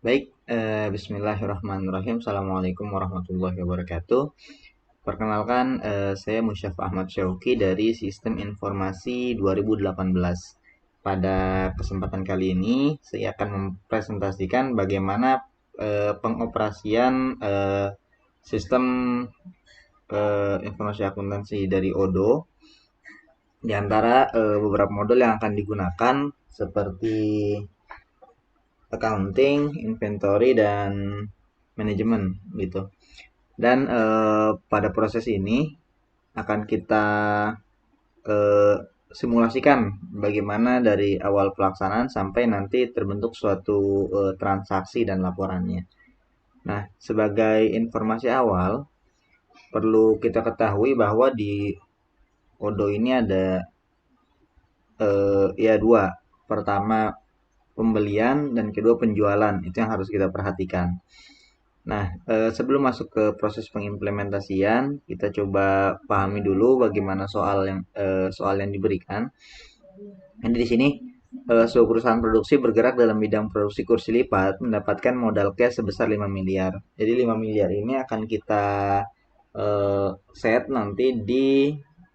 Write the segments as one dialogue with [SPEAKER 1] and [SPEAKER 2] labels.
[SPEAKER 1] Baik, bismillahirrahmanirrahim. Assalamualaikum warahmatullahi wabarakatuh. Perkenalkan, saya Musyaf Ahmad Syauqi dari Sistem Informasi 2018. Pada kesempatan kali ini, saya akan mempresentasikan bagaimana pengoperasian sistem informasi akuntansi dari Odoo. Di antara beberapa modul yang akan digunakan seperti accounting, inventory, dan manajemen gitu. Dan pada proses ini akan kita eh, simulasikan bagaimana dari awal pelaksanaan sampai nanti terbentuk suatu transaksi dan laporannya. Nah, sebagai informasi awal, perlu kita ketahui bahwa di Odoo ini ada ya dua. Pertama pembelian dan kedua penjualan. Itu yang harus kita perhatikan. Nah, sebelum masuk ke proses pengimplementasian, kita coba pahami dulu bagaimana soal yang diberikan. Jadi di sini sebuah perusahaan produksi bergerak dalam bidang produksi kursi lipat mendapatkan modal cash sebesar 5 miliar. Jadi 5 miliar ini akan kita set nanti di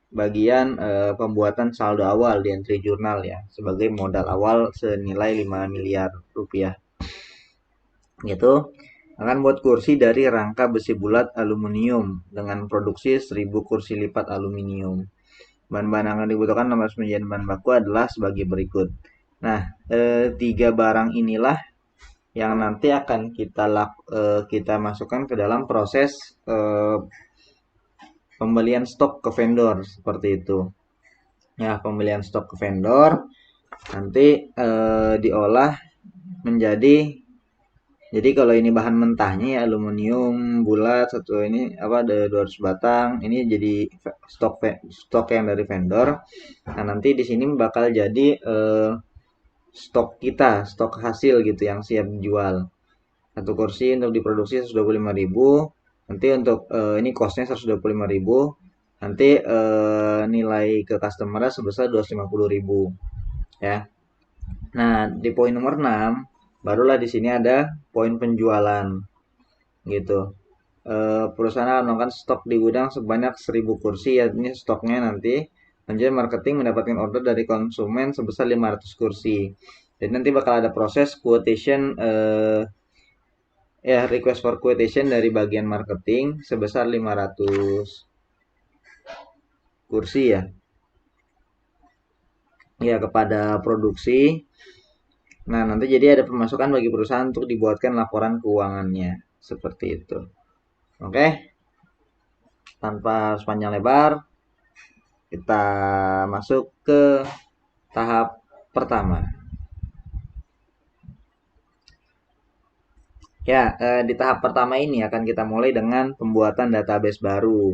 [SPEAKER 1] bagian pembuatan saldo awal di entry jurnal ya, sebagai modal awal senilai 5 miliar rupiah. Gitu. Akan buat kursi dari rangka besi bulat aluminium dengan produksi 1000 kursi lipat aluminium. Bahan-bahan yang akan dibutuhkan dalam penyajian bahan baku adalah sebagai berikut. Nah, tiga barang inilah yang nanti akan kita masukkan ke dalam proses pembelian stok ke vendor seperti itu. Ya, pembelian stok ke vendor nanti diolah menjadi, jadi kalau ini bahan mentahnya ya aluminium bulat satu, ini apa, ada 200 batang. Ini jadi stok yang dari vendor. Nah, nanti di sini bakal jadi stok kita, stok hasil gitu yang siap dijual. Satu kursi untuk diproduksi 125.000. Nanti untuk ini costnya 125.000. Nanti nilai ke customer sebesar 250.000 ya. Nah, di poin nomor 6 barulah di sini ada poin penjualan gitu. Perusahaan akan melakukan stok di gudang sebanyak 1000 kursi, ya ini stoknya nanti. Lanjut marketing mendapatkan order dari konsumen sebesar 500 kursi. Jadi nanti bakal ada proses quotation ya, request for quotation dari bagian marketing sebesar 500 kursi ya. Ya, kepada produksi. Nah, nanti jadi ada pemasukan bagi perusahaan untuk dibuatkan laporan keuangannya. Seperti itu. Oke. Tanpa sepanjang lebar, kita masuk ke tahap pertama. Ya, di tahap pertama ini akan kita mulai dengan pembuatan database baru.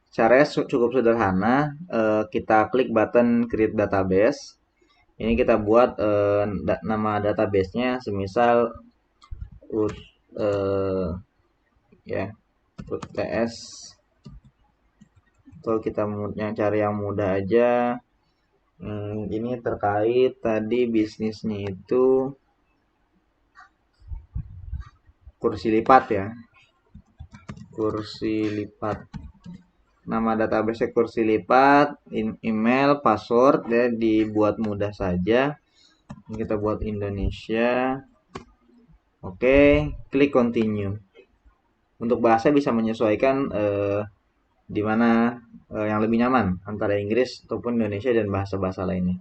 [SPEAKER 1] Caranya cukup sederhana. Kita klik button create database. Ini kita buat nama databasenya semisal ya TS, atau kita cari yang mudah aja. Ini terkait tadi bisnisnya itu kursi lipat ya, kursi lipat. Nama database kursi lipat, email, password ya, dibuat mudah saja. Kita buat Indonesia. Oke, klik continue. Untuk bahasa bisa menyesuaikan di mana yang lebih nyaman antara Inggris ataupun Indonesia dan bahasa-bahasa lainnya.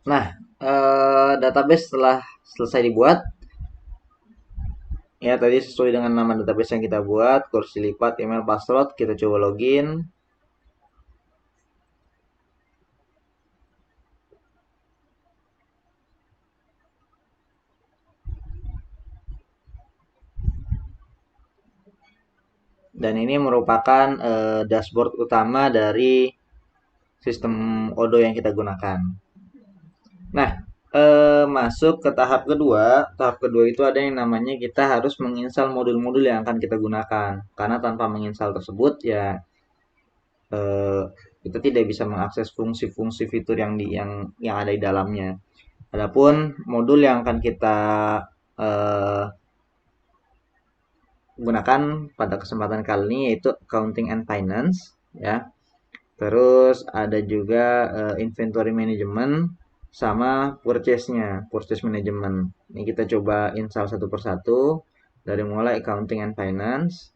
[SPEAKER 1] Nah, database setelah selesai dibuat, ya tadi sesuai dengan nama database yang kita buat, kursi lipat, email, password, kita coba login. Dan ini merupakan dashboard utama dari sistem Odoo yang kita gunakan. Nah, masuk ke tahap kedua. Tahap kedua itu ada yang namanya kita harus menginstal modul-modul yang akan kita gunakan. Karena tanpa menginstal tersebut ya eh, kita tidak bisa mengakses fungsi-fungsi fitur yang ada di dalamnya. Adapun modul yang akan kita eh, gunakan pada kesempatan kali ini yaitu Accounting and Finance, ya. Terus ada juga Inventory Management sama Purchase Management. Ini kita coba install satu persatu dari mulai Accounting and Finance.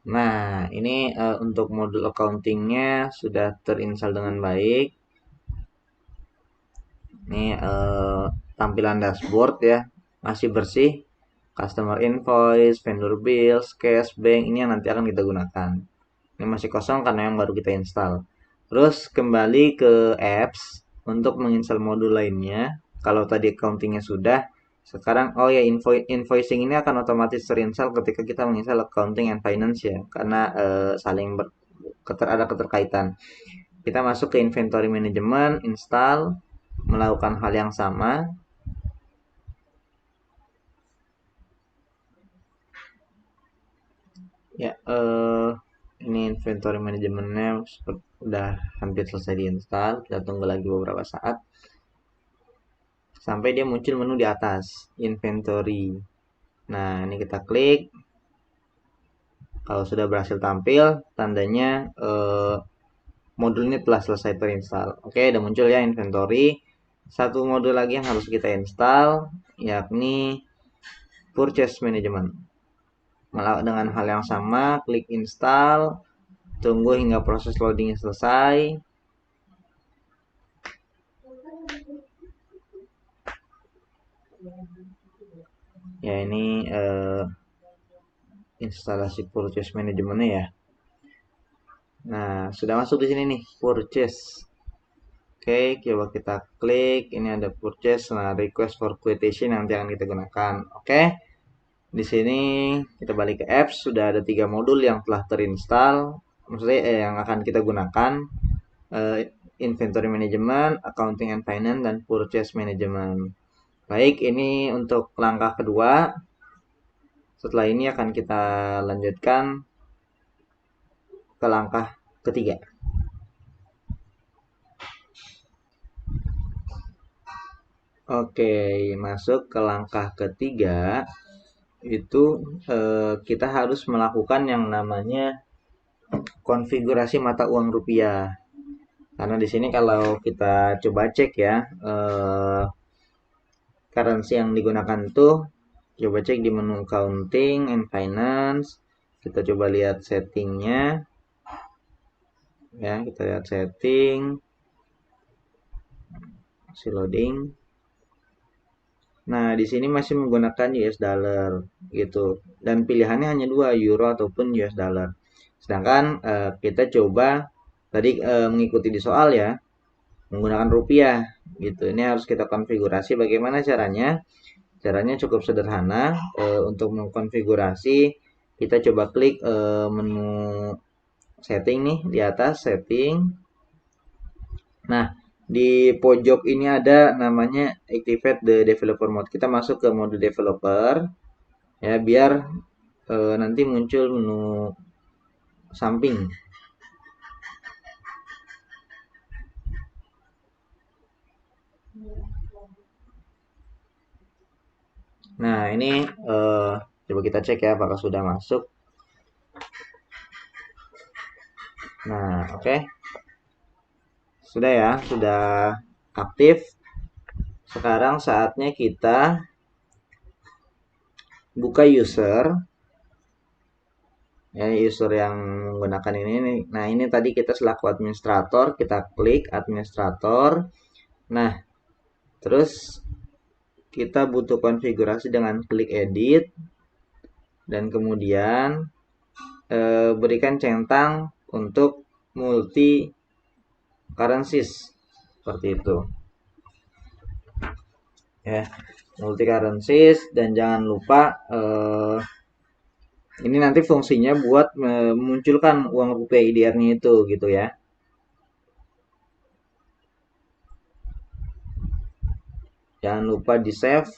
[SPEAKER 1] Nah, ini untuk modul accountingnya sudah terinstall dengan baik. Ini tampilan dashboard ya, masih bersih. Customer invoice, vendor bills, cash, bank, ini yang nanti akan kita gunakan. Ini masih kosong karena yang baru kita install. Terus kembali ke apps untuk menginstal modul lainnya. Kalau tadi accountingnya sudah, sekarang invoicing ini akan otomatis terinstall ketika kita menginstal accounting and finance ya, karena saling ada keterkaitan. Kita masuk ke inventory management, install, melakukan hal yang sama. Ya, ini inventory manajemennya udah hampir selesai diinstal. Kita tunggu lagi beberapa saat sampai dia muncul menu di atas, inventory. Nah, ini kita klik. Kalau sudah berhasil tampil, tandanya modul ini telah selesai terinstall. Oke, udah muncul ya inventory. Satu modul lagi yang harus kita install, yakni purchase management. Dengan hal yang sama, klik install, tunggu hingga proses loading selesai. Ya, ini instalasi purchase manajemennya ya. Nah, sudah masuk di sini nih, purchase. Oke, coba kita klik. Ini ada purchase, nah request for quotation nanti akan kita gunakan. Oke, di sini kita balik ke apps. Sudah ada 3 modul yang telah terinstall. Maksudnya yang akan kita gunakan. Inventory Management, Accounting and Finance, dan Purchase Management. Baik, ini untuk langkah kedua. Setelah ini akan kita lanjutkan ke langkah ketiga. Oke, masuk ke langkah ketiga. Itu kita harus melakukan yang namanya konfigurasi mata uang rupiah. Karena di sini kalau kita coba cek ya, currency yang digunakan tuh, coba cek di menu accounting and finance. Kita coba lihat settingnya. Ya, kita lihat setting. Masih loading. Nah, di sini masih menggunakan US dollar gitu. Dan pilihannya hanya 2, euro ataupun US dollar. Sedangkan kita coba tadi mengikuti di soal ya, menggunakan rupiah gitu. Ini harus kita konfigurasi. Bagaimana caranya? Caranya cukup sederhana. Untuk mengkonfigurasi, kita coba klik menu setting nih di atas setting. Nah, di pojok ini ada namanya activate the developer mode. Kita masuk ke mode developer ya, biar nanti muncul menu samping. Nah, ini coba kita cek ya apakah sudah masuk. Nah, oke. Sudah ya, sudah aktif. Sekarang saatnya kita buka user. Ya, user yang menggunakan ini. Nah, ini tadi kita selaku administrator, kita klik administrator. Nah, terus kita butuh konfigurasi dengan klik edit. Dan kemudian berikan centang untuk multi currencies seperti itu ya, multi currencies. Dan jangan lupa ini nanti fungsinya buat memunculkan uang rupiah IDR-nya itu gitu ya. Jangan lupa di save.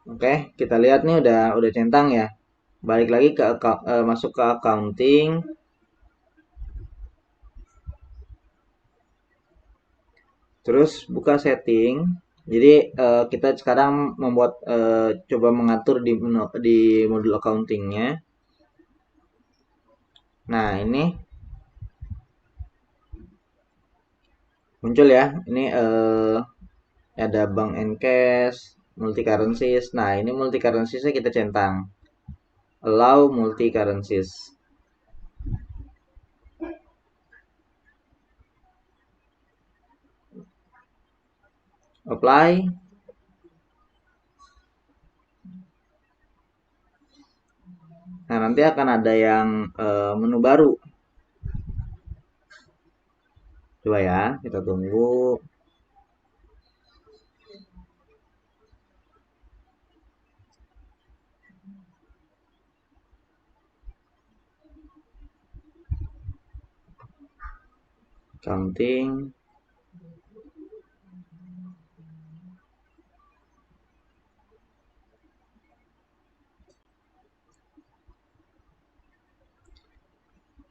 [SPEAKER 1] Oke, kita lihat nih udah centang ya. Balik lagi ke masuk ke accounting. Terus buka setting. Jadi kita sekarang membuat coba mengatur di modul accountingnya. Nah, ini muncul ya. Ini ada bank and cash, multi currencies. Nah, ini multi currencies kita centang. Allow multi currencies. Apply. Nah, nanti akan ada yang menu baru. Coba ya, kita tunggu. Accounting.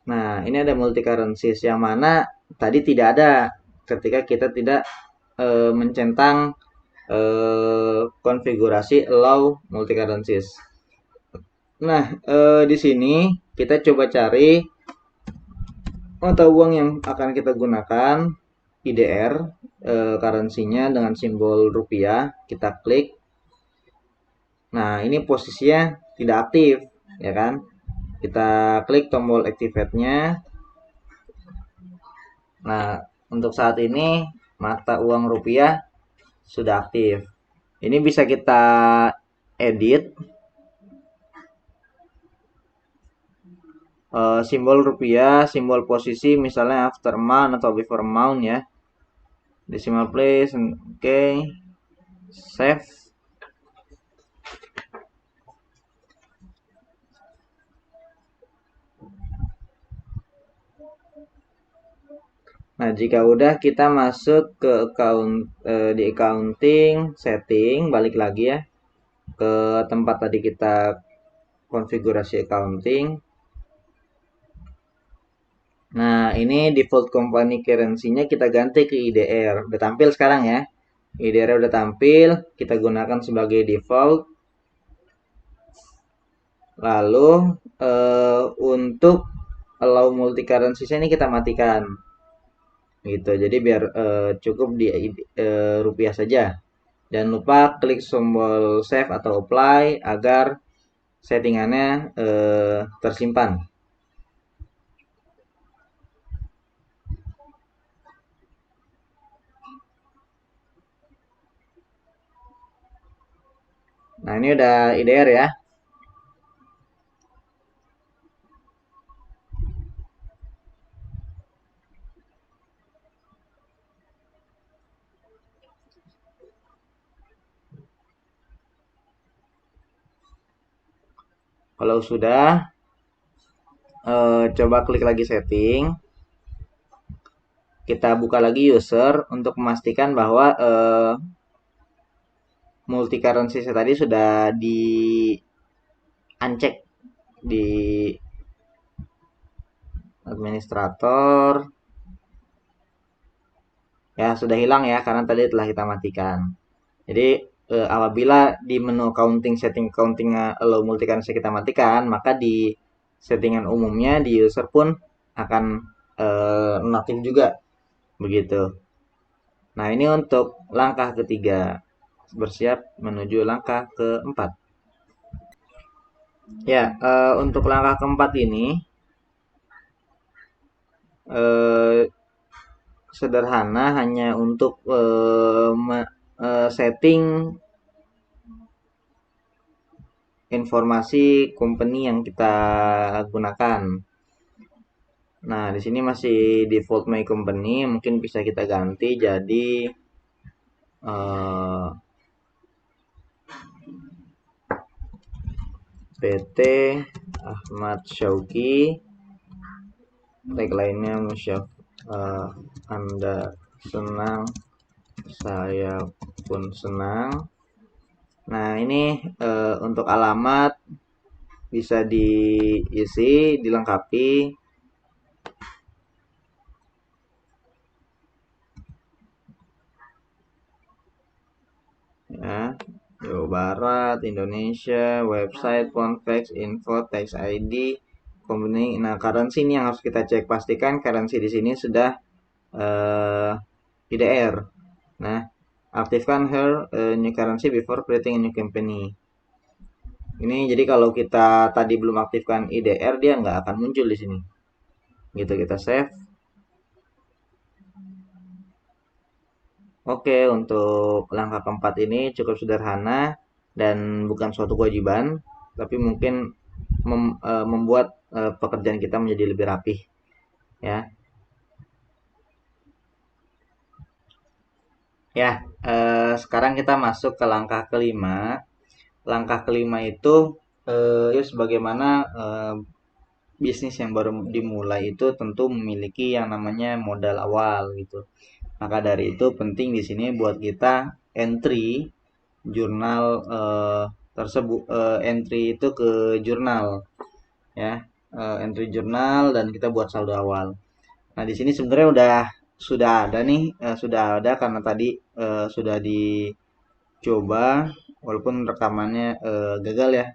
[SPEAKER 1] Nah, ini ada multi currencies yang mana tadi tidak ada ketika kita tidak mencentang konfigurasi allow multi currencies. Nah, di sini kita coba cari mata uang yang akan kita gunakan IDR, currency-nya dengan simbol rupiah, kita klik. Nah, ini posisinya tidak aktif, ya kan? Kita klik tombol activate-nya. Nah, untuk saat ini mata uang rupiah sudah aktif. Ini bisa kita edit simbol rupiah, simbol posisi misalnya after amount atau before amount ya. Decimal place, oke. Save. Nah, jika udah kita masuk ke di accounting setting, balik lagi ya ke tempat tadi kita konfigurasi accounting. Nah, ini default company currency-nya kita ganti ke IDR. Udah tampil sekarang ya. IDR udah tampil, kita gunakan sebagai default. Lalu untuk allow multi currency ini kita matikan. Gitu. Jadi biar cukup di rupiah saja. Jangan lupa klik tombol save atau apply agar settingannya tersimpan. Nah, ini udah IDR ya. Kalau sudah, coba klik lagi setting. Kita buka lagi user untuk memastikan bahwa multi currency tadi sudah di uncheck di administrator. Ya, sudah hilang ya karena tadi telah kita matikan. Jadi apabila di menu setting accounting allow multi currency kita matikan, maka di settingan umumnya di user pun akan nonaktif juga begitu. Nah, ini untuk langkah ketiga. Bersiap menuju langkah keempat. Ya, untuk langkah keempat ini sederhana, hanya untuk setting informasi company yang kita gunakan. Nah, di sini masih default my company, mungkin bisa kita ganti jadi PT Ahmad Syauqi. Tagline-nya Anda senang, saya pun senang. Nah, ini untuk alamat bisa diisi, dilengkapi. Ya, Jawa Barat, Indonesia, website, convex, info, text ID, company. Nah, currency ini yang harus kita cek, pastikan currency di sini sudah IDR. Nah, aktifkan her new currency before creating a new company. Ini jadi kalau kita tadi belum aktifkan IDR, dia nggak akan muncul di sini. Gitu, kita save. Oke, untuk langkah keempat ini cukup sederhana dan bukan suatu kewajiban, tapi mungkin membuat pekerjaan kita menjadi lebih rapih, ya. Ya, sekarang kita masuk ke langkah kelima. Langkah kelima itu ya sebagaimana bisnis yang baru dimulai itu tentu memiliki yang namanya modal awal gitu. Maka dari itu penting di sini buat kita entry jurnal tersebut, entry itu ke jurnal, ya. Entry jurnal dan kita buat saldo awal. Nah, di sini sebenarnya sudah ada nih, sudah ada karena tadi sudah dicoba walaupun rekamannya gagal ya.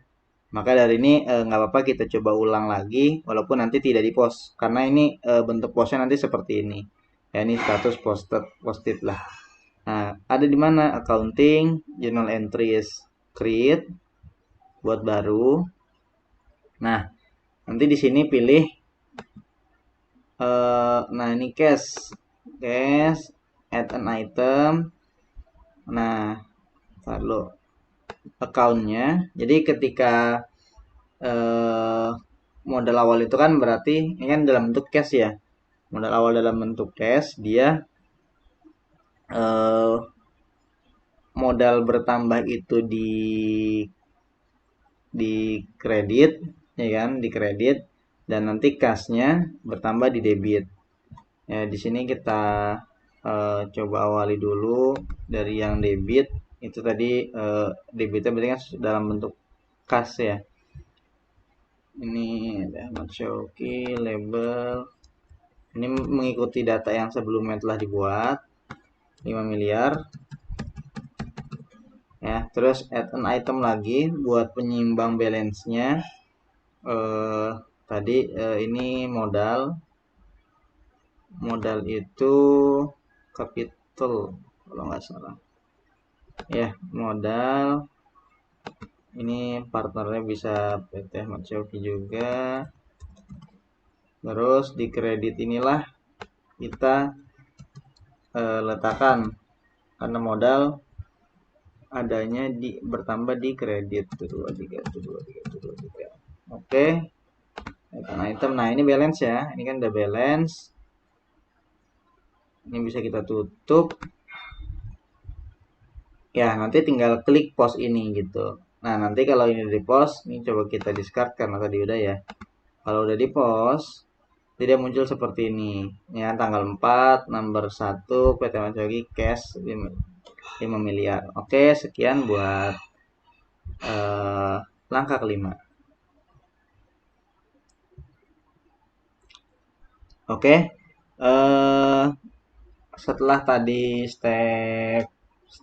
[SPEAKER 1] Maka dari ini nggak apa-apa kita coba ulang lagi walaupun nanti tidak di post karena ini bentuk postnya nanti seperti ini. Ya, ini status posted lah. Nah, ada di mana accounting, journal entries, create, buat baru. Nah, nanti di sini pilih nah ini cash, add an item. Nah, lalu accountnya. Jadi ketika modal awal itu kan berarti ini kan dalam bentuk cash ya. Modal awal dalam bentuk cash, dia eh, modal bertambah itu di kredit, ya kan, di kredit, dan nanti kasnya bertambah di debit. Ya, di sini kita coba awali dulu dari yang debit. Itu tadi debitnya berarti kan dalam bentuk kas ya. Ini ada Ahmad Syauqi, label. Ini mengikuti data yang sebelumnya telah dibuat, 5 miliar. Ya, terus add an item lagi buat penyimbang balance-nya. Tadi ini modal itu capital kalau nggak salah. Ya, modal ini partnernya bisa PT Ahmad Syauqi juga. Terus di kredit inilah kita letakkan karena modal adanya bertambah di kredit 233. Oke. Item. Nah, ini balance ya. Ini kan udah balance. Ini bisa kita tutup. Ya, nanti tinggal klik post ini gitu. Nah, nanti kalau ini di post, ini coba kita discard karena tadi udah ya. Kalau udah di post, jadi muncul seperti ini. Ya, tanggal 4, nomor 1, PT Mansyogi cash 5 miliar. Oke, sekian buat langkah kelima. Oke, setelah tadi step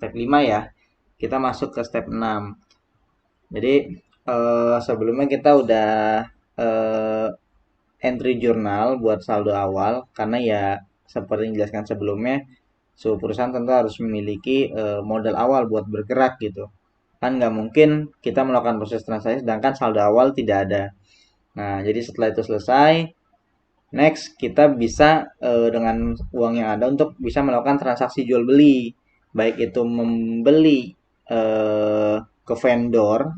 [SPEAKER 1] 5 ya, kita masuk ke step 6. Jadi sebelumnya kita udah entry jurnal buat saldo awal karena ya seperti yang dijelaskan sebelumnya, sebuah perusahaan tentu harus memiliki modal awal buat bergerak gitu. Kan nggak mungkin kita melakukan proses transaksi sedangkan saldo awal tidak ada. Nah, jadi setelah itu selesai, next kita bisa dengan uang yang ada untuk bisa melakukan transaksi jual beli, baik itu membeli ke vendor,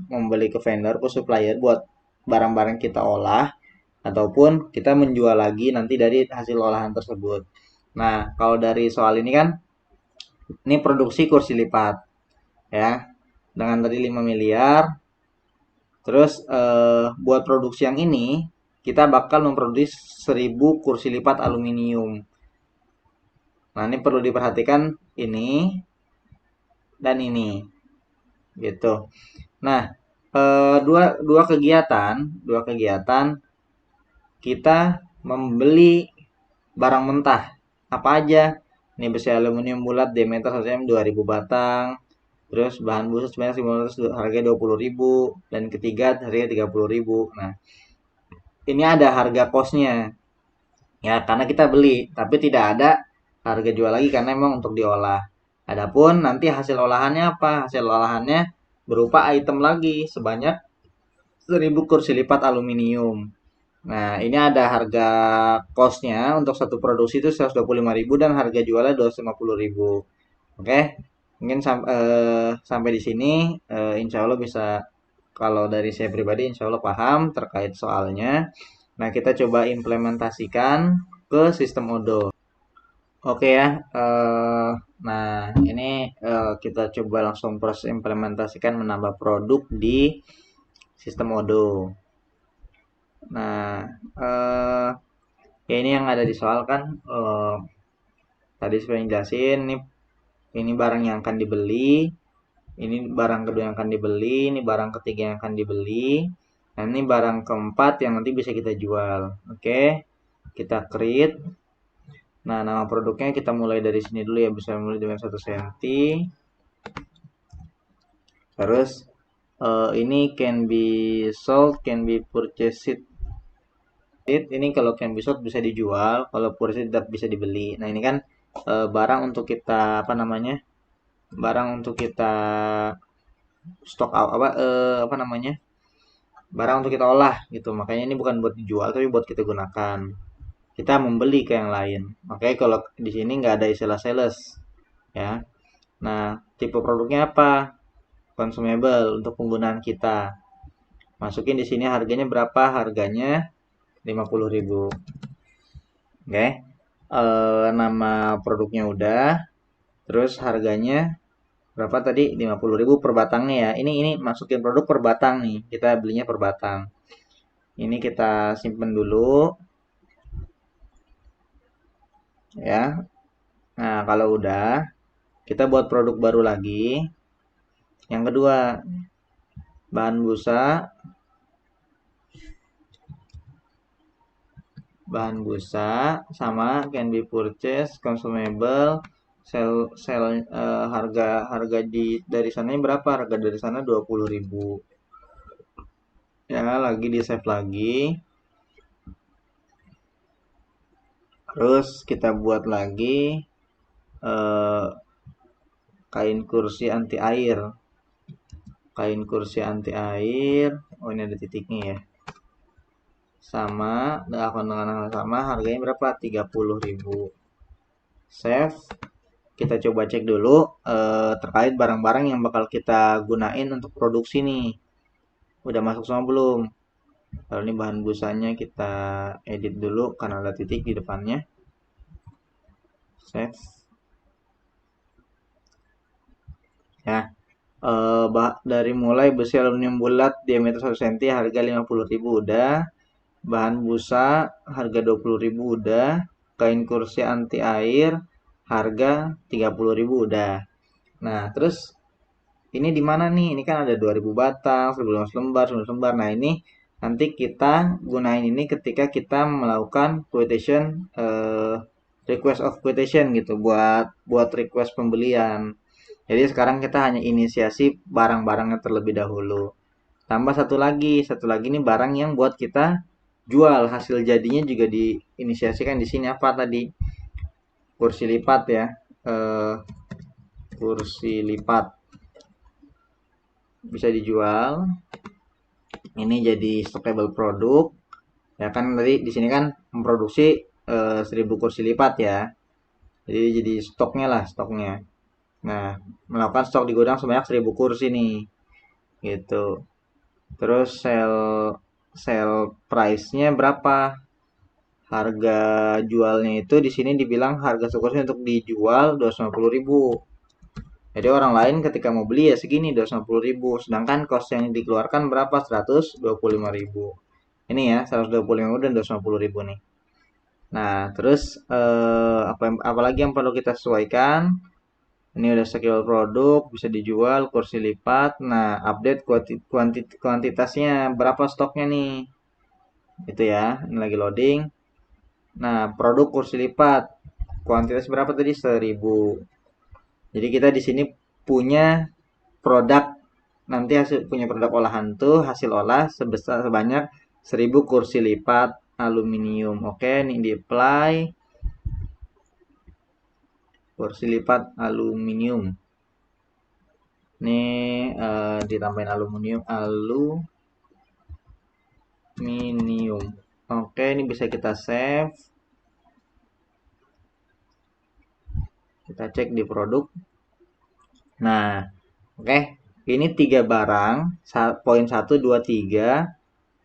[SPEAKER 1] ke supplier buat barang-barang kita olah, ataupun kita menjual lagi nanti dari hasil olahan tersebut. Nah, kalau dari soal ini kan, ini produksi kursi lipat, ya, dengan tadi 5 miliar. Terus buat produksi yang ini, kita bakal memproduksi 1000 kursi lipat aluminium. Nah, ini perlu diperhatikan ini dan ini. gitu. Nah, dua kegiatan kita membeli barang mentah apa aja. Ini besi aluminium bulat diameter 1 cm 2000 batang. Terus bahan busa sebanyak 500, harga 20.000, dan ketiga harga 30.000. Nah, ini ada harga kosnya. Ya, karena kita beli, tapi tidak ada harga jual lagi karena memang untuk diolah. Adapun nanti hasil olahannya apa? Hasil olahannya berupa item lagi sebanyak 1.000 kursi lipat aluminium. Nah, ini ada harga kosnya untuk satu produksi itu 125.000 dan harga jualnya 250.000. Oke, mungkin sampai di sini, insya Allah bisa, kalau dari saya pribadi insya Allah paham terkait soalnya. Nah, kita coba implementasikan ke sistem Odo. Oke ya, nah ini kita coba langsung proses implementasikan menambah produk di sistem Odo. Nah, ya ini yang ada di soal kan, tadi sudah jelasin, ini barang yang akan dibeli, ini barang kedua yang akan dibeli, ini barang ketiga yang akan dibeli, dan ini barang keempat yang nanti bisa kita jual. Oke, kita create. Nah, nama produknya kita mulai dari sini dulu ya, bisa mulai dengan 1 cm. Terus ini can be sold, can be purchased. Ini kalau can be sold bisa dijual, kalau purchased tidak bisa dibeli. Nah, ini kan barang untuk kita apa namanya? Barang untuk kita stok apa namanya? Barang untuk kita olah gitu. Makanya ini bukan buat dijual tapi buat kita gunakan. Kita membeli ke yang lain. Makanya kalau di sini nggak ada istilah sales ya. Nah, tipe produknya apa? Consumable untuk penggunaan kita. Masukin di sini harganya berapa? Harganya 50.000. Oke. Nama produknya udah. Terus harganya berapa tadi? 50.000 per batangnya ya. Ini masukin produk per batang nih. Kita belinya per batang. Ini kita simpen dulu ya. Nah, kalau udah, kita buat produk baru lagi. Yang kedua, bahan busa sama can be purchased, consumable, sel harga dari sananya berapa? Harga dari sana 20.000. Ya, lagi di save lagi. Terus kita buat lagi kain kursi anti air. Kain kursi anti air. Oh, ini ada titiknya ya. Sama, akun dengan hal sama, harganya berapa? 30.000. Save. Kita coba cek dulu terkait barang-barang yang bakal kita gunain untuk produksi nih. Udah masuk semua belum? Kalau ini bahan busanya kita edit dulu karena ada titik di depannya. Save. Ya. Dari mulai besi aluminium bulat diameter 1 cm harga 50.000 udah. Bahan busa harga 20.000 udah. Kain kursi anti air harga 30.000 udah. Nah, terus ini di mana nih? Ini kan ada 2000 batang, 1500 lembar, 19 lembar. Nah, ini nanti kita gunain ini ketika kita melakukan quotation, request of quotation gitu, buat request pembelian. Jadi sekarang kita hanya inisiasi barang-barangnya terlebih dahulu. Tambah satu lagi nih barang yang buat kita jual, hasil jadinya juga diinisiasikan di sini. Apa tadi? Kursi lipat ya. Kursi lipat bisa dijual. Ini jadi stockable produk. Ya kan tadi di sini kan memproduksi 1.000 kursi lipat ya. Jadi stoknya. Nah, melakukan stok di gudang sebanyak 1.000 kursi nih. Gitu. Terus sell price-nya berapa? Harga jualnya itu di sini dibilang harga sekursi untuk dijual 250.000. Jadi orang lain ketika mau beli ya segini 250.000. Sedangkan cost yang dikeluarkan berapa? 125.000. Ini ya 125.000 dan 250.000 nih. Nah, terus apalagi yang perlu kita sesuaikan? Ini udah schedule produk, bisa dijual, kursi lipat. Nah, update kuantitasnya, berapa stoknya nih? Itu ya, ini lagi loading. Nah, produk kursi lipat, kuantitas berapa tadi? 1000. Jadi kita di sini punya produk, nanti punya produk olahan tuh, hasil olah sebanyak 1000 kursi lipat aluminium. Oke, ini di apply. Kursi lipat aluminium. Ini ditambahin aluminium. Oke, ini bisa kita save. Kita cek di produk. Nah, oke. Ini 3 barang, poin 1, 2, 3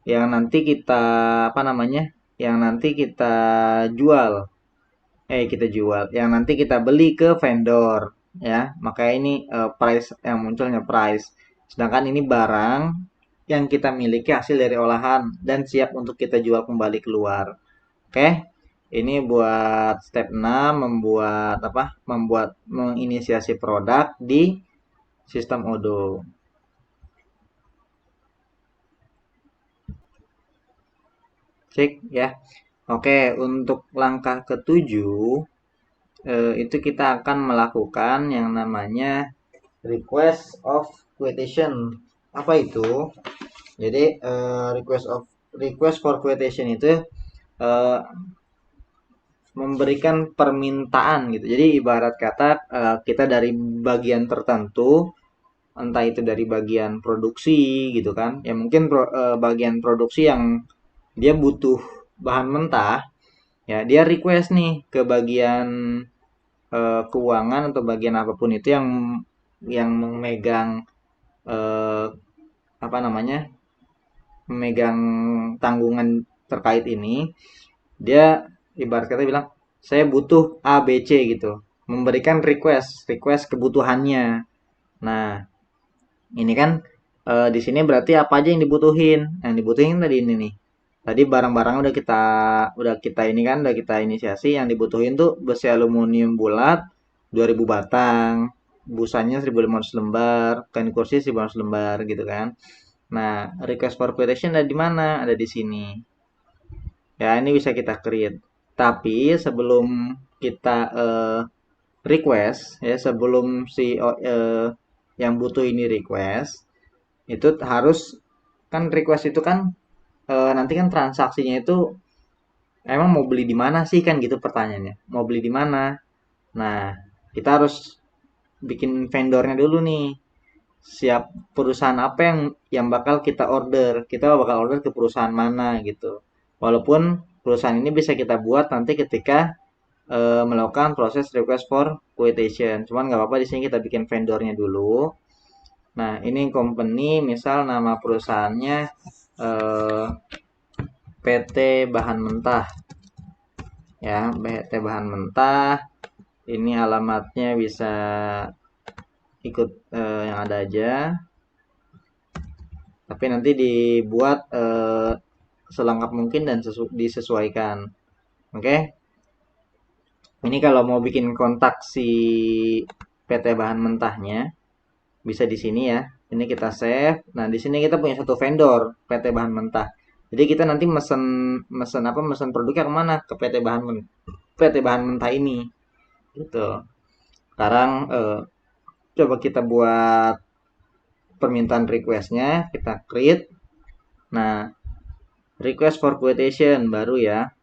[SPEAKER 1] yang nanti kita apa namanya? Yang nanti kita jual. Yang nanti kita beli ke vendor ya. Makanya ini price yang munculnya price. Sedangkan ini barang yang kita miliki hasil dari olahan dan siap untuk kita jual kembali keluar. Oke. Ini buat step 6 membuat apa? Membuat menginisiasi produk di sistem Odoo. Cek ya. Oke, untuk langkah ketujuh itu kita akan melakukan yang namanya request of quotation. Apa itu? Jadi request for quotation itu eh, memberikan permintaan gitu. Jadi ibarat kata kita dari bagian tertentu, entah itu dari bagian produksi gitu kan. Ya mungkin bagian produksi yang dia butuh bahan mentah, ya dia request nih ke bagian keuangan atau bagian apapun itu yang memegang eh, apa namanya memegang tanggungan terkait ini, dia ibarat kata bilang saya butuh A B C gitu, memberikan request kebutuhannya. Nah, ini kan di sini berarti apa aja yang dibutuhin? Yang dibutuhin tadi ini nih. Tadi barang-barang udah kita ini kan udah kita inisiasi. Yang dibutuhin tuh besi aluminium bulat 2000 batang, busanya 1500 lembar, kain kursi 1500 lembar gitu kan. Nah, request for quotation ada di mana? Ada di sini. Ya, ini bisa kita create. Tapi sebelum kita request ya, sebelum si yang butuh ini request, itu harus kan request itu kan nanti kan transaksinya itu emang mau beli di mana sih kan gitu pertanyaannya. Mau beli di mana? Nah, kita harus bikin vendornya dulu nih. Siap perusahaan apa yang bakal kita order. Kita bakal order ke perusahaan mana gitu. Walaupun perusahaan ini bisa kita buat nanti ketika melakukan proses request for quotation. Cuman nggak apa-apa di sini kita bikin vendornya dulu. Nah, ini company, misal nama perusahaannya PT Bahan Mentah. Ya, PT Bahan Mentah. Ini alamatnya bisa ikut yang ada aja. Tapi nanti dibuat selengkap mungkin dan disesuaikan. Oke. Ini kalau mau bikin kontak si PT Bahan Mentahnya, bisa di sini ya. Ini kita save. Nah, di sini kita punya satu vendor PT Bahan Mentah. Jadi kita nanti mesen produknya kemana? Ke PT Bahan Mentah ini. Gitu. Sekarang coba kita buat permintaan requestnya, kita create. Nah, request for quotation baru ya,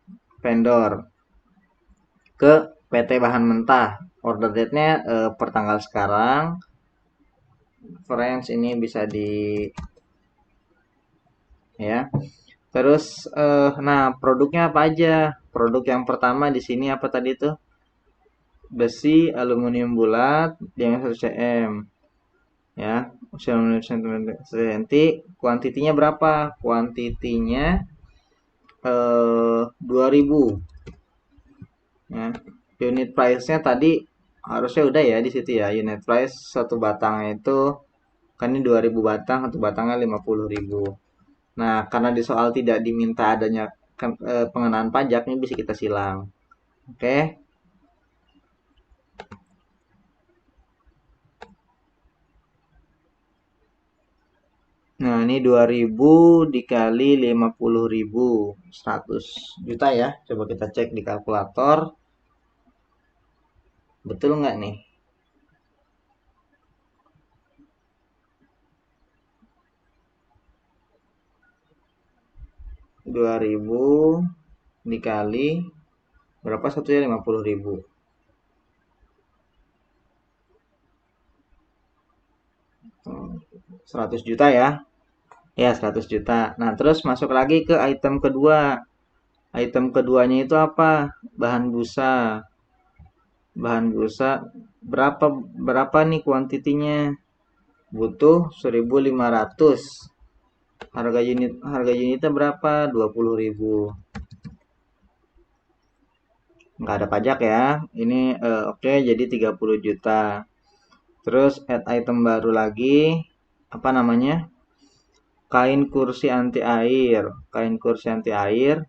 [SPEAKER 1] vendor ke PT Bahan Mentah. Order date-nya per tanggal sekarang. Reference ini bisa di ya. Terus nah produknya apa aja? Produk yang pertama di sini apa tadi tuh? Besi aluminium bulat yang 1 cm. Ya, 1 cm. Kuantitinya berapa? Kuantitinya 2000. Ya. Unit price-nya tadi harusnya udah ya di situ ya. Unit price satu batangnya itu kan ini 2000 batang, satu batangnya 50.000. Nah, karena di soal tidak diminta adanya pengenaan pajak, ini bisa kita silang. Oke. Nah, ini 2000 dikali 50.000, 100 juta ya. Coba kita cek di kalkulator. Betul nggak nih? Dua ribu dikali berapa satunya? 50.000. 100 juta ya. Ya, 100 juta. Nah, terus masuk lagi ke item kedua. Item keduanya itu apa? Bahan busa. Bahan busa berapa berapa nih kuantitinya? Butuh 1.500. Harga unitnya berapa? 20.000. Nggak ada pajak ya. Ini oke, jadi 30 juta. Terus add item baru lagi, apa namanya? Kain kursi anti air. Kain kursi anti air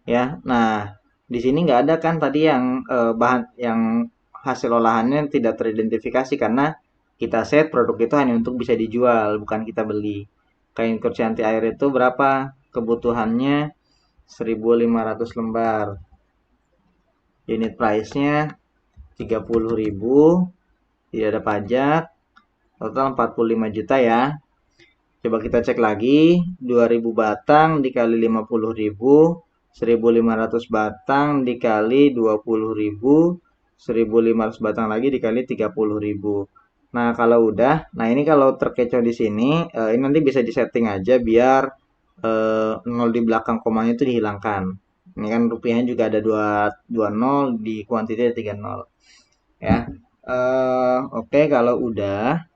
[SPEAKER 1] ya. Nah, di sini nggak ada kan tadi yang bahan yang hasil olahannya tidak teridentifikasi karena kita set produk itu hanya untuk bisa dijual, bukan kita beli. Kain kursi anti air itu berapa? Kebutuhannya 1.500 lembar. Unit price-nya 30.000, tidak ada pajak, total 45 juta ya. Coba kita cek lagi, 2.000 batang dikali 50.000, 1.500 batang dikali 20.000, 1.500 batang lagi dikali 30.000. Nah, kalau udah, nah ini kalau terkecoh di sini, ini nanti bisa disetting aja biar 0 di belakang komanya itu dihilangkan. Ini kan rupiahnya juga ada 2 nol, di kuantiti ada 3 nol. Ya. Oke, kalau udah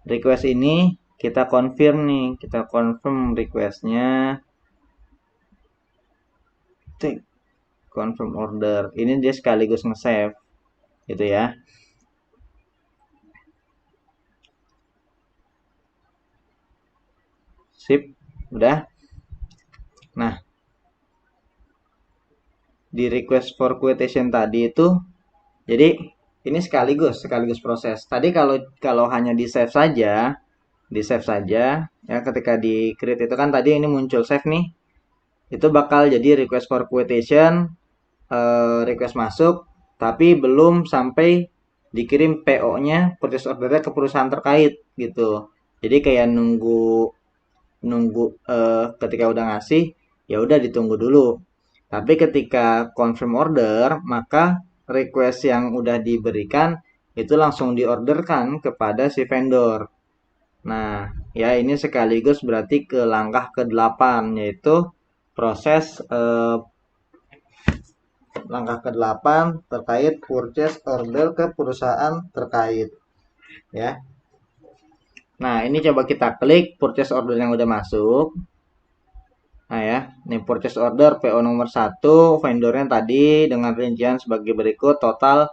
[SPEAKER 1] request ini kita confirm nih, kita confirm requestnya, tik confirm order. Ini dia sekaligus nge-save gitu ya. Sip, udah. Nah, di request for quotation tadi itu, jadi ini sekaligus proses. Tadi kalau kalau hanya di save saja ya, ketika di create itu kan tadi ini muncul save nih, itu bakal jadi request for quotation, request masuk tapi belum sampai dikirim PO-nya, purchase order-nya ke perusahaan terkait gitu. Jadi kayak nunggu nunggu ketika udah ngasih ya udah ditunggu dulu. Tapi ketika confirm order, maka request yang udah diberikan itu langsung diorderkan kepada si vendor. Nah, ya ini sekaligus berarti ke langkah ke-8, yaitu proses langkah ke-8 terkait purchase order ke perusahaan terkait ya. Nah, ini coba kita klik purchase order yang udah masuk. Nah ya, ini purchase order PO nomor 1, vendornya tadi dengan rincian sebagai berikut, total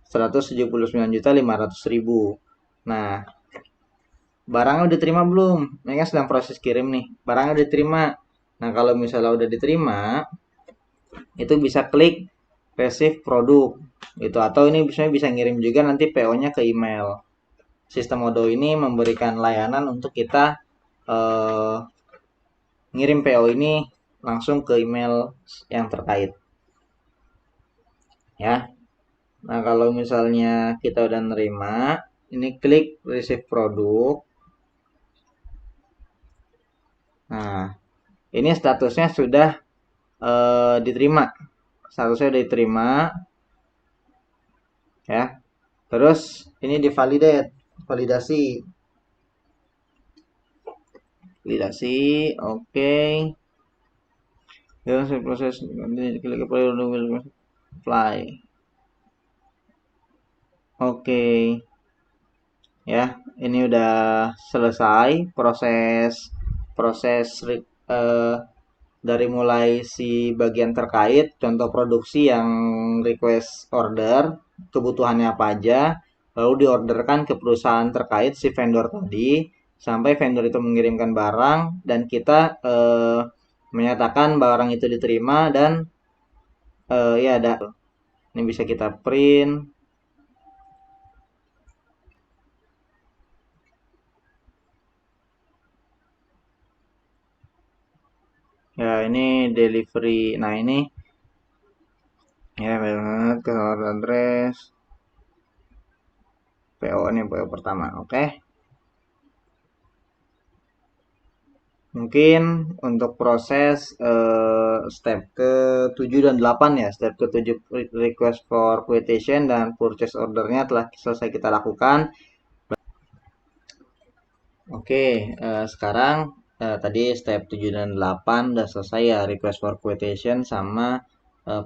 [SPEAKER 1] 179.500.000. Nah, barangnya udah diterima belum? Ini kan sedang proses kirim nih. Barangnya udah diterima. Nah, kalau misalnya udah diterima, itu bisa klik receive produk gitu, atau ini bisa ngirim juga nanti PO-nya ke email. Sistem Odo ini memberikan layanan untuk kita ngirim PO ini langsung ke email yang terkait ya. Nah, kalau misalnya kita udah nerima, ini klik receive produk. Nah, ini statusnya sudah diterima. Statusnya sudah diterima ya. Terus ini validasi. Validasi, oke. Ya, proses klik apply. Oke. Ya, ini udah selesai proses proses dari mulai si bagian terkait, contoh produksi yang request order, kebutuhannya apa aja, lalu diorderkan ke perusahaan terkait si vendor tadi, sampai vendor itu mengirimkan barang dan kita menyatakan barang itu diterima dan ya ada. Ini bisa kita print. ini delivery. Nah ini ya banget ke address PO ini PO pertama. Oke. Mungkin untuk proses step ke-7 dan 8 ya. Step ke-7 request for quotation dan purchase ordernya telah selesai kita lakukan. Oke, sekarang tadi step 7 dan 8 udah selesai ya, request for quotation sama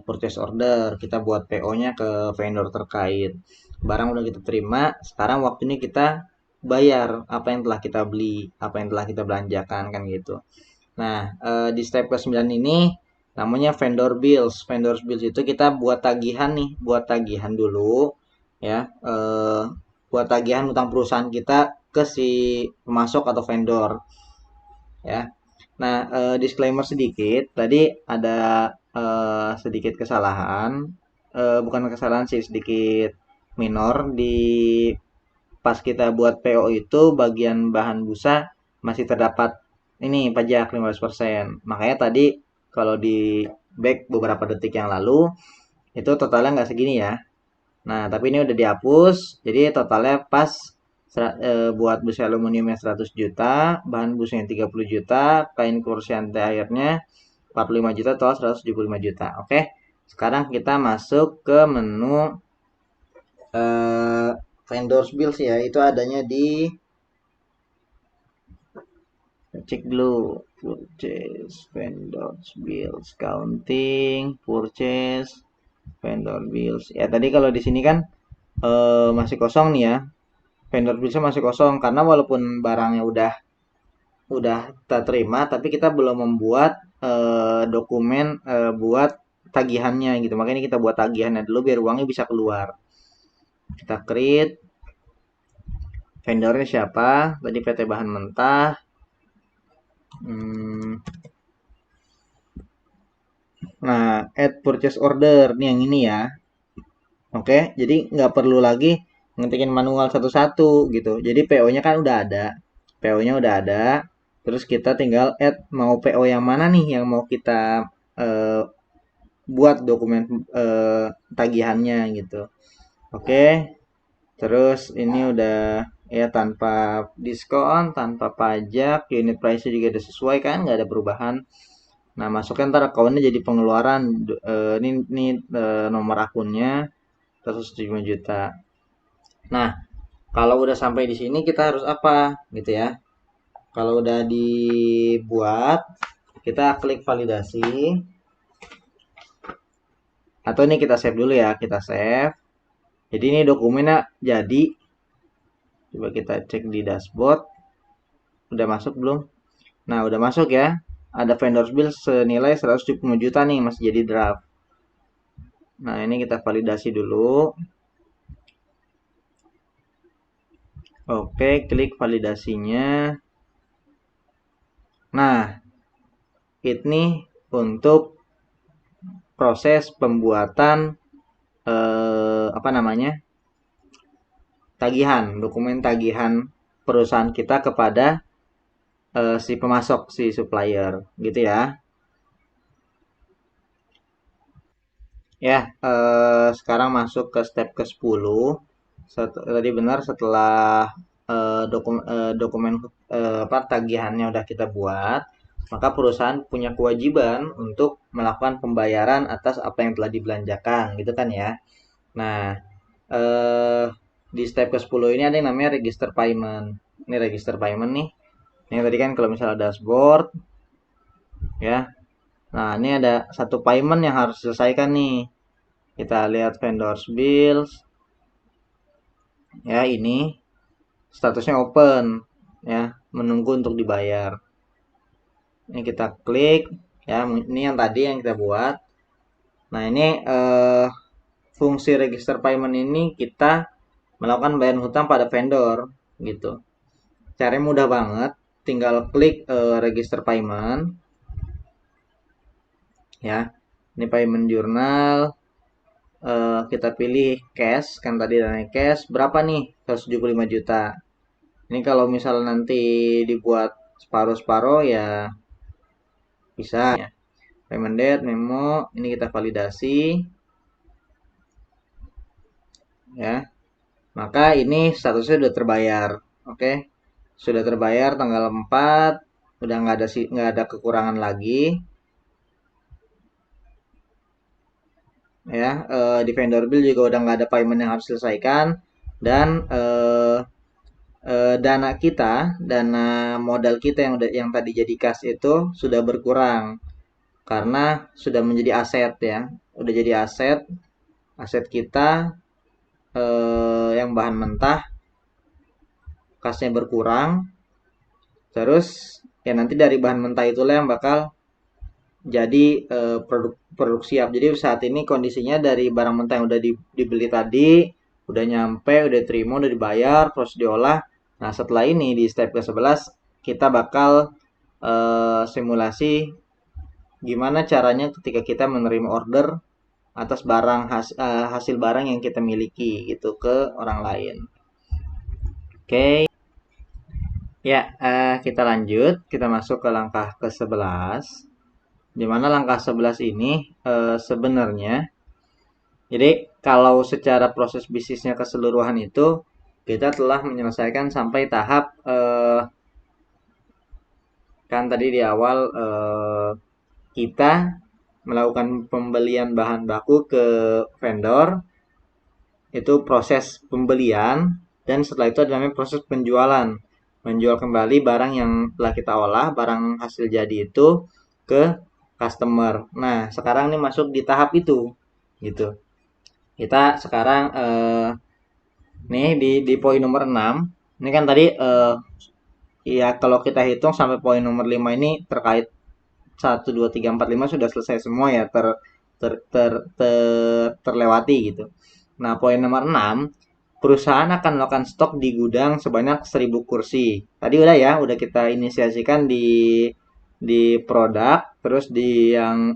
[SPEAKER 1] purchase order. Kita buat PO-nya ke vendor terkait. Barang udah kita terima, sekarang waktunya kita bayar apa yang telah kita beli, apa yang telah kita belanjakan kan gitu. Nah, di step ke-9 ini namanya vendor bills. Vendor bills itu kita buat tagihan nih, buat tagihan dulu ya. Buat tagihan utang perusahaan kita ke si pemasok atau vendor ya. Nah, disclaimer sedikit, tadi ada sedikit kesalahan, bukan kesalahan sih, sedikit minor di pas kita buat PO itu bagian bahan busa masih terdapat ini pajak 15%. Makanya tadi kalau di back beberapa detik yang lalu itu totalnya nggak segini ya. Nah, tapi ini udah dihapus, jadi totalnya pas buat busa aluminiumnya 100 juta, bahan busanya 30 juta, kain kursi anti airnya 45 juta, total 175 juta. Oke, sekarang kita masuk ke menu vendors bills ya, itu adanya di cek dulu purchase vendors bills counting purchase vendor bills ya. Tadi kalau di sini kan masih kosong nih ya, vendor billsnya masih kosong karena walaupun barangnya udah kita terima tapi kita belum membuat dokumen buat tagihannya gitu. Makanya kita buat tagihannya dulu biar uangnya bisa keluar. Kita create vendornya siapa, tadi PT Bahan Mentah. Nah, add purchase order nih yang ini ya. Oke, jadi nggak perlu lagi ngetikin manual satu-satu gitu. Jadi PO-nya kan udah ada. PO-nya udah ada. Terus kita tinggal add mau PO yang mana nih yang mau kita eh, buat dokumen tagihannya gitu. Oke. Terus ini udah ya tanpa diskon, tanpa pajak, unit price-nya juga udah sesuai kan, nggak ada perubahan. Nah, masukkan ntar akunnya jadi pengeluaran. Ini nomor akunnya 175 juta. Nah, kalau udah sampai di sini kita harus apa gitu ya. Kalau udah dibuat, kita klik validasi. Atau ini kita save dulu ya, kita save. Jadi ini dokumennya jadi. Coba kita cek di dashboard. Udah masuk belum? Nah, udah masuk ya. Ada vendor bill senilai 170 juta nih, masih jadi draft. Nah, ini kita validasi dulu. Oke, klik validasinya. Nah, ini untuk proses pembuatan apa namanya? Tagihan, dokumen tagihan perusahaan kita kepada si pemasok, si supplier, gitu ya. Ya, sekarang masuk ke step ke-10. Tadi benar setelah dokumen apa tagihannya udah kita buat, maka perusahaan punya kewajiban untuk melakukan pembayaran atas apa yang telah dibelanjakan, gitu kan ya. Nah, di step ke-10 ini ada yang namanya register payment. Ini register payment nih. Ini tadi kan kalau misalnya dashboard ya. Nah, ini ada satu payment yang harus diselesaikan nih. Kita lihat vendors bills. Ya, ini statusnya open ya, menunggu untuk dibayar. Ini kita klik ya, ini yang tadi yang kita buat. Nah, ini fungsi register payment ini kita melakukan bayaran hutang pada vendor gitu. Caranya mudah banget, tinggal klik register payment ya. Ini payment journal, kita pilih cash, kan tadi dana cash berapa nih, 175 juta. Ini kalau misal nanti dibuat separuh-separuh ya bisa ya. payment date, memo, ini kita validasi. Ya. Maka ini statusnya sudah terbayar. Oke. Sudah terbayar tanggal 4, udah nggak ada kekurangan lagi. Ya, di vendor bill juga udah nggak ada payment yang harus diselesaikan, dan dana kita, dana modal kita yang tadi jadi kas itu sudah berkurang karena sudah menjadi aset ya, udah jadi aset kita yang bahan mentah, kasnya berkurang, terus ya nanti dari bahan mentah itulah yang bakal jadi produk siap. Jadi saat ini kondisinya dari barang mentah yang udah dibeli tadi, udah nyampe, udah terima, udah dibayar, terus diolah. Nah, setelah ini di step ke-11 kita bakal simulasi gimana caranya ketika kita menerima order atas hasil barang yang kita miliki gitu ke orang lain. Oke. Ya, kita lanjut, kita masuk ke langkah ke-11. Di mana langkah 11 ini sebenarnya, jadi kalau secara proses bisnisnya keseluruhan itu kita telah menyelesaikan sampai tahap kan tadi di awal kita melakukan pembelian bahan baku ke vendor, itu proses pembelian, dan setelah itu ada namanya proses penjualan, menjual kembali barang yang telah kita olah, barang hasil jadi itu ke customer. Nah, sekarang ini masuk di tahap itu gitu. Kita sekarang nih di poin nomor 6. Ini kan tadi ya kalau kita hitung sampai poin nomor 5 ini terkait 1 2 3 4 5 sudah selesai semua ya, terlewati gitu. Nah, poin nomor 6, perusahaan akan melakukan stok di gudang sebanyak 1000 kursi. Tadi udah ya, udah kita inisiasikan di produk, terus di yang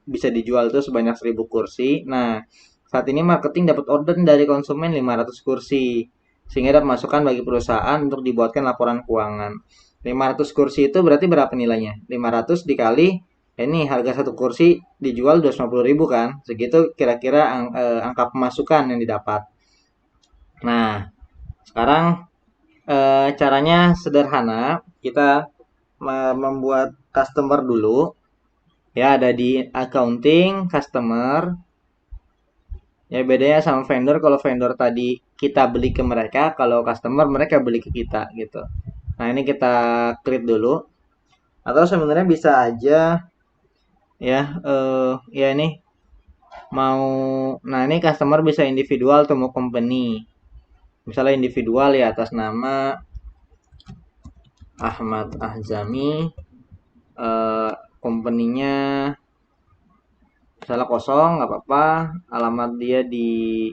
[SPEAKER 1] bisa dijual itu sebanyak 1000 kursi. Nah, saat ini marketing dapat order dari konsumen 500 kursi, sehingga dapat masukan bagi perusahaan untuk dibuatkan laporan keuangan. 500 kursi itu berarti berapa nilainya? 500 dikali ini harga satu kursi dijual 250.000 kan? Segitu kira-kira angka pemasukan yang didapat. Nah, sekarang caranya sederhana. Kita membuat customer dulu. Ya, ada di accounting, customer. Ya, bedanya sama vendor, kalau vendor tadi kita beli ke mereka, kalau customer mereka beli ke kita gitu. Nah, ini kita create dulu. Atau sebenarnya bisa aja ya, ya ini mau, nah ini customer bisa individual atau mau company. Misalnya individual ya atas nama Ahmad Ahzami, company-nya misalnya kosong, nggak apa-apa, alamat dia di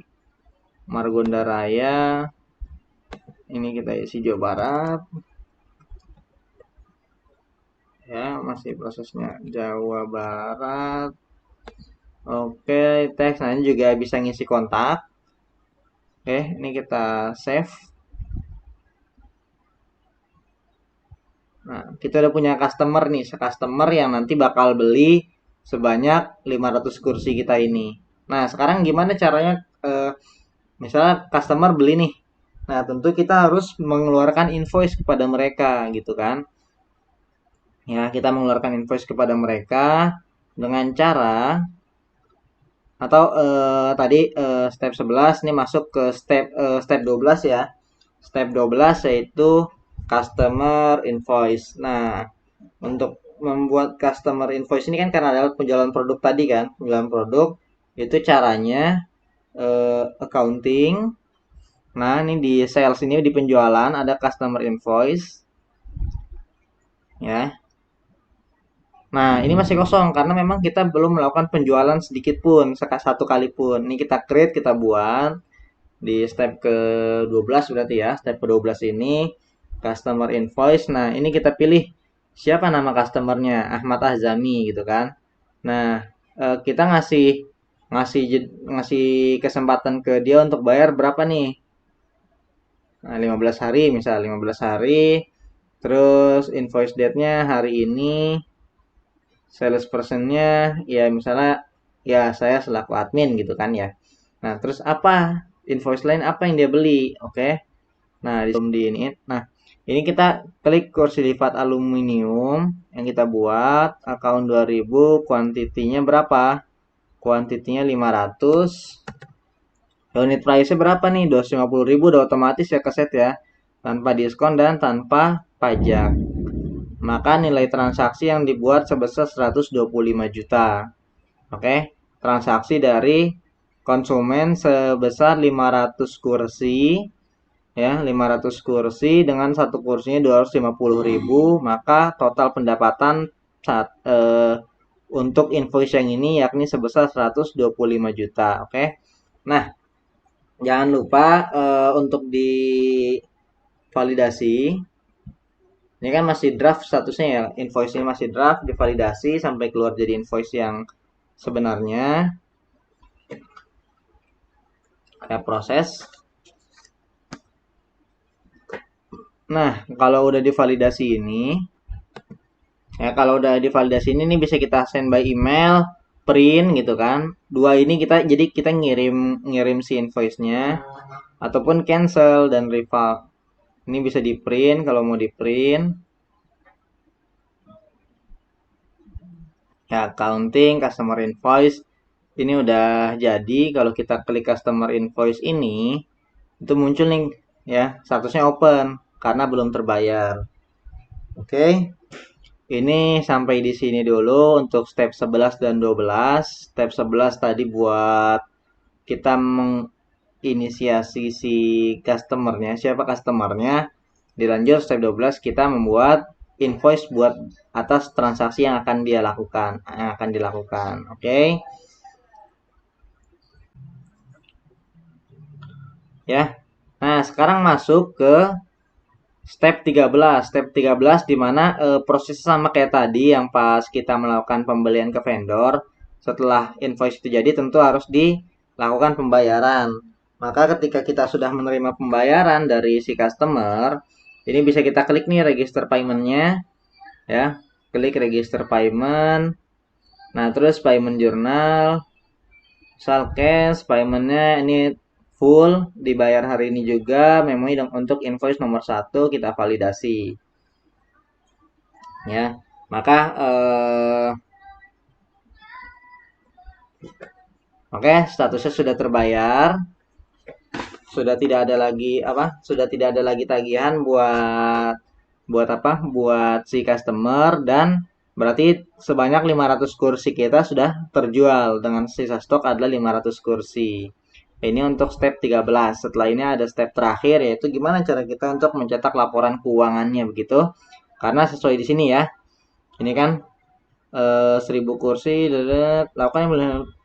[SPEAKER 1] Margonda Raya, ini kita isi Jawa Barat ya, masih prosesnya Jawa Barat. Oke, teks. Nah, ini juga bisa ngisi kontak. Oke, ini kita save. Nah, kita udah punya customer nih, customer yang nanti bakal beli sebanyak 500 kursi kita ini. Nah, sekarang gimana caranya, misalnya customer beli nih. Nah, tentu kita harus mengeluarkan invoice kepada mereka gitu kan. Ya, kita mengeluarkan invoice kepada mereka dengan cara, atau tadi step 11 ini masuk ke step 12 ya. Step 12 yaitu customer invoice. Nah, untuk membuat customer invoice ini kan karena ada penjualan produk tadi kan, penjualan produk itu caranya accounting. Nah, ini di sales ini di penjualan ada customer invoice ya. Nah, ini masih kosong karena memang kita belum melakukan penjualan sedikit pun, satu kali pun. Ini kita create, kita buat di step ke-12 berarti ya. Step ke-12 ini customer invoice. Nah, ini kita pilih siapa nama customernya, Ahmad Ahzami gitu kan. Nah, kita ngasih kesempatan ke dia untuk bayar berapa nih? Nah, 15 hari misal, 15 hari. Terus invoice date-nya hari ini. salespersonnya ya misalnya ya saya selaku admin gitu kan ya. Nah, terus apa invoice lain apa yang dia beli? Oke. Nah, di ini. Nah, ini kita klik kursi lipat aluminium yang kita buat account 2000, kuantitinya berapa? Kuantitinya 500. Unit price-nya berapa nih? 250.000 udah otomatis ya keset ya. Tanpa diskon dan tanpa pajak. Maka nilai transaksi yang dibuat sebesar 125 juta. Oke, transaksi dari konsumen sebesar 500 kursi ya, 500 kursi dengan satu kursinya 250.000, maka total pendapatan untuk invoice yang ini yakni sebesar 125 juta. Oke. Nah, jangan lupa untuk di validasi. Ini kan masih draft statusnya ya, invoice ini masih draft, divalidasi sampai keluar jadi invoice yang sebenarnya. Kita proses. Nah, kalau udah divalidasi ini, ya kalau udah divalidasi ini bisa kita send by email, print gitu kan. Dua ini jadi kita ngirim si invoice-nya ataupun cancel dan refund. Ini bisa di print kalau mau di print. Ya, accounting, customer invoice. Ini udah jadi. Kalau kita klik customer invoice ini, itu muncul nih ya, statusnya open karena belum terbayar. Oke. Ini sampai di sini dulu untuk step 11 dan 12. Step 11 tadi buat kita menginisiasi si customernya, siapa customernya. Dilanjut step 12 kita membuat invoice buat atas transaksi yang akan dilakukan. Oke. Ya. Nah, sekarang masuk ke step 13. Step 13 di mana proses sama kayak tadi yang pas kita melakukan pembelian ke vendor. Setelah invoice itu jadi tentu harus dilakukan pembayaran. Maka ketika kita sudah menerima pembayaran dari si customer, ini bisa kita klik nih register payment-nya ya. Klik register payment. Nah, terus payment journal, sal cash, payment-nya ini full dibayar hari ini juga, memori untuk invoice nomor 1 kita validasi ya. Maka oke, statusnya sudah terbayar, sudah tidak ada lagi tagihan buat si customer, dan berarti sebanyak 500 kursi kita sudah terjual dengan sisa stok adalah 500 kursi. Ini untuk step 13. Setelah ini ada step terakhir, yaitu gimana cara kita untuk mencetak laporan keuangannya begitu. Karena sesuai di sini ya. Ini kan 1000 kursi, lakukan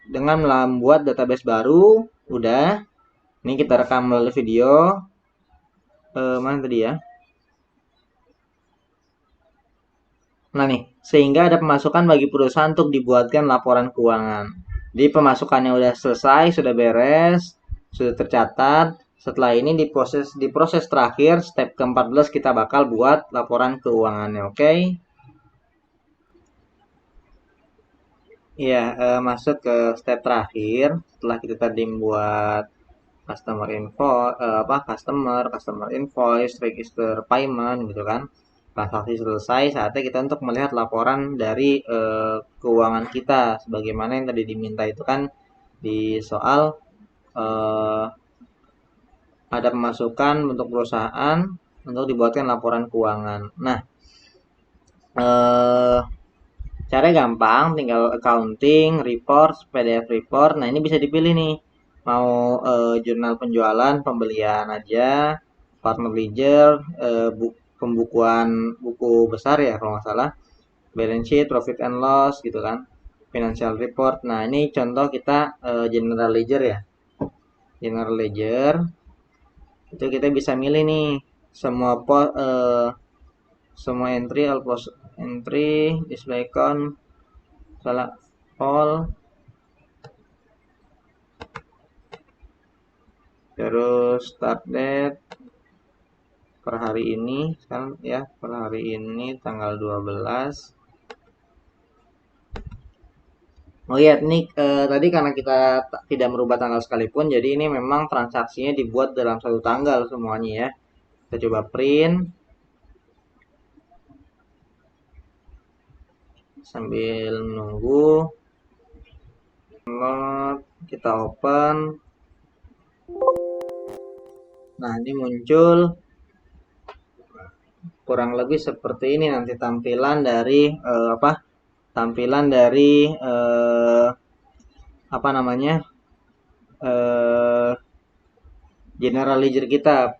[SPEAKER 1] dengan membuat database baru. Udah. Ini kita rekam melalui video. Mana tadi ya? Nah nih, sehingga ada pemasukan bagi perusahaan untuk dibuatkan laporan keuangan. Jadi pemasukannya udah selesai, sudah beres, sudah tercatat. Setelah ini di proses terakhir, step ke-14 kita bakal buat laporan keuangannya, oke? Iya, masuk ke step terakhir. Setelah kita tadi membuat customer invoice, register payment gitu kan. Transaksi selesai, saatnya kita untuk melihat laporan dari keuangan kita sebagaimana yang tadi diminta itu kan di soal ada pemasukan untuk perusahaan untuk dibuatkan laporan keuangan. Nah, caranya gampang, tinggal accounting, report, PDF report. Nah, ini bisa dipilih nih. Mau jurnal penjualan, pembelian aja, partner ledger, pembukuan buku besar ya kalau nggak salah, balance sheet, profit and loss gitu kan, financial report. Nah, ini contoh kita general ledger ya. General ledger itu kita bisa milih nih semua entry, all post entry, display count, salah all, terus start date per hari ini sekarang ya, per hari ini tanggal 12. Oh iya, ini tadi karena kita tidak merubah tanggal sekalipun, jadi ini memang transaksinya dibuat dalam satu tanggal semuanya ya. Kita coba print sambil menunggu. Kita open. Nah, ini muncul kurang lebih seperti ini nanti tampilan dari apa? Tampilan dari apa namanya? eh general ledger kita,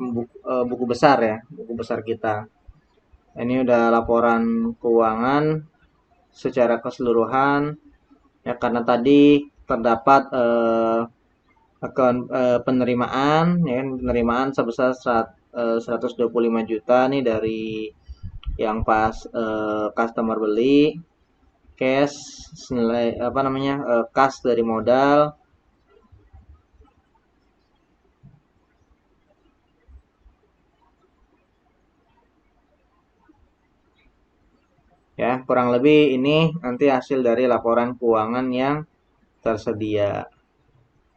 [SPEAKER 1] buku besar ya, buku besar kita. Ini udah laporan keuangan secara keseluruhan ya, karena tadi terdapat penerimaan ya kan, penerimaan sebesar 125 juta nih dari yang pas customer beli, cash senilai apa namanya, kas dari modal ya, kurang lebih ini nanti hasil dari laporan keuangan yang tersedia.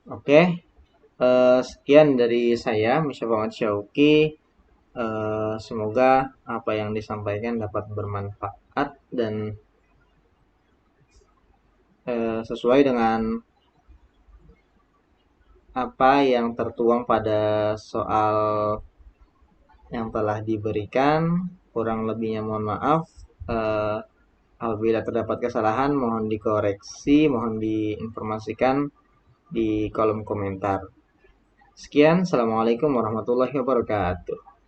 [SPEAKER 1] Oke, sekian dari saya, Misha Muhammad Syauki. Semoga apa yang disampaikan dapat bermanfaat dan sesuai dengan apa yang tertuang pada soal yang telah diberikan. Kurang lebihnya mohon maaf. Eh, Apabila terdapat kesalahan, mohon dikoreksi, mohon diinformasikan di kolom komentar. Sekian, Assalamualaikum warahmatullahi wabarakatuh.